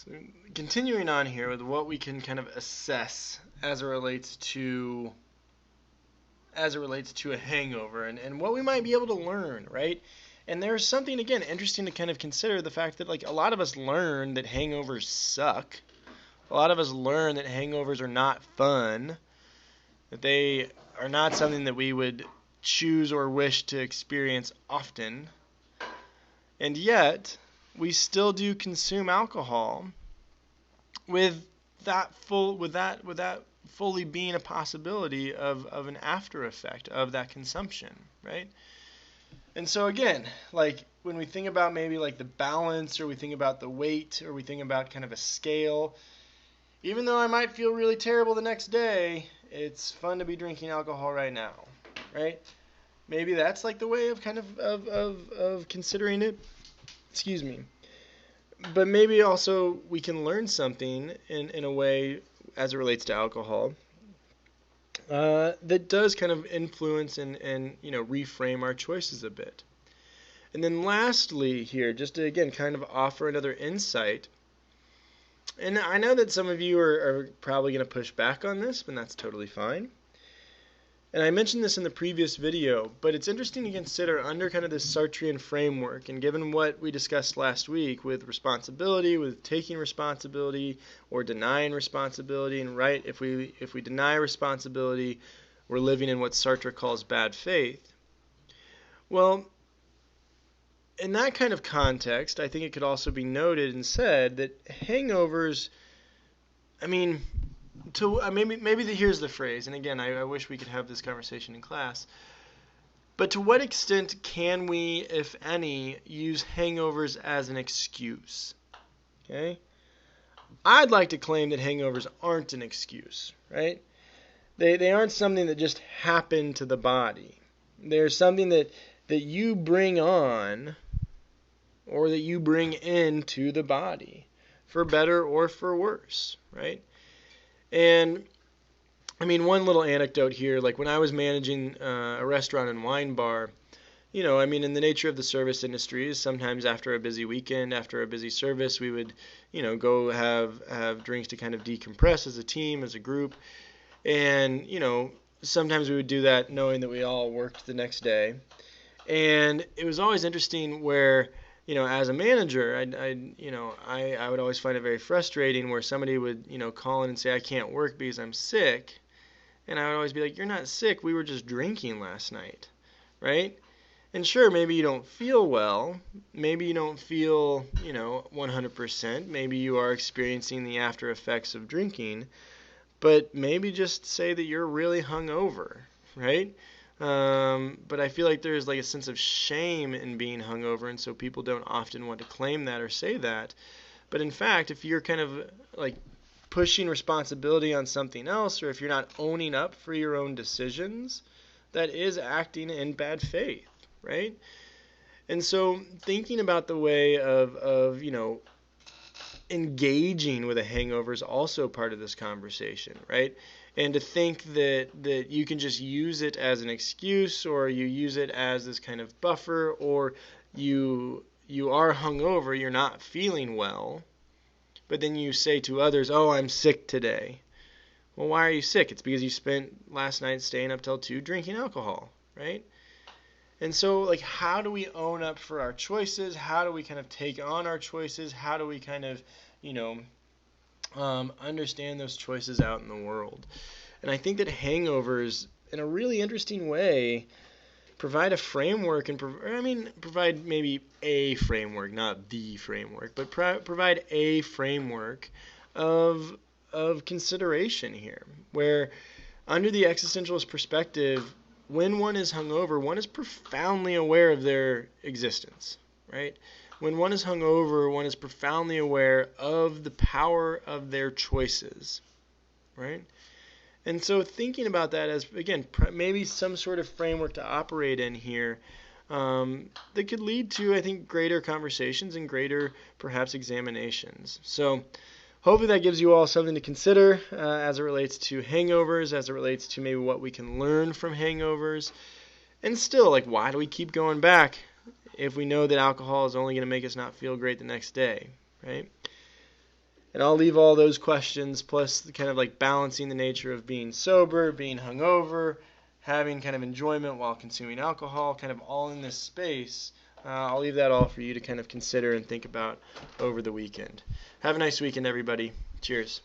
So continuing on here with what we can kind of assess as it relates to a hangover and what we might be able to learn, right? And there's something again interesting to kind of consider the fact that like a lot of us learn that hangovers suck. A lot of us learn that hangovers are not fun, that they are not something that we would choose or wish to experience often. And yet, we still do consume alcohol with that fully being a possibility of an after effect of that consumption, right? And so again, like when we think about maybe like the balance, or we think about the weight, or we think about kind of a scale, even though I might feel really terrible the next day, it's fun to be drinking alcohol right now, right? Maybe that's like the way of kind of considering it. Excuse me. But maybe also we can learn something in a way as it relates to alcohol that does kind of influence and reframe our choices a bit. And then lastly here, just to again kind of offer another insight, and I know that some of you are probably going to push back on this, but that's totally fine. And I mentioned this in the previous video, but it's interesting to consider under kind of this Sartrean framework, and given what we discussed last week with responsibility, with taking responsibility or denying responsibility, and right, if we deny responsibility, we're living in what Sartre calls bad faith. Well, in that kind of context, I think it could also be noted and said that hangovers, here's the phrase, and again, I wish we could have this conversation in class, but to what extent can we, if any, use hangovers as an excuse? Okay? I'd like to claim that hangovers aren't an excuse, right? They aren't something that just happen to the body. They're something that you bring on, or that you bring into the body, for better or for worse, right? And one little anecdote here, like when I was managing a restaurant and wine bar, in the nature of the service industry is sometimes after a busy weekend, after a busy service, we would, go have drinks to kind of decompress as a team, as a group. And, sometimes we would do that knowing that we all worked the next day. And it was always interesting where, as a manager, I would always find it very frustrating where somebody would, call in and say, I can't work because I'm sick. And I would always be like, you're not sick. We were just drinking last night, right? And sure, maybe you don't feel well. Maybe you don't feel, 100%. Maybe you are experiencing the after effects of drinking. But maybe just say that you're really hungover, right? But I feel like there's like a sense of shame in being hungover, and so people don't often want to claim that or say that. But in fact, if you're kind of like pushing responsibility on something else, or if you're not owning up for your own decisions, that is acting in bad faith, right? And so thinking about the way of engaging with a hangover is also part of this conversation, right? And to think that you can just use it as an excuse, or you use it as this kind of buffer, or you are hungover, you're not feeling well, but then you say to others, oh, I'm sick today. Well, why are you sick? It's because you spent last night staying up till 2 drinking alcohol, right? And so, like, how do we own up for our choices? How do we kind of take on our choices? How do we kind of, understand those choices out in the world? And I think that hangovers, in a really interesting way, provide a framework, and provide maybe a framework, not the framework, but provide a framework of consideration here, where under the existentialist perspective, when one is hungover, one is profoundly aware of their existence, right? When one is hungover, one is profoundly aware of the power of their choices, right? And so thinking about that as, again, maybe some sort of framework to operate in here that could lead to, I think, greater conversations and greater, perhaps, examinations. So hopefully that gives you all something to consider as it relates to hangovers, as it relates to maybe what we can learn from hangovers. And still, like, why do we keep going back if we know that alcohol is only going to make us not feel great the next day, right? And I'll leave all those questions, plus kind of like balancing the nature of being sober, being hungover, having kind of enjoyment while consuming alcohol, kind of all in this space. I'll leave that all for you to kind of consider and think about over the weekend. Have a nice weekend, everybody. Cheers.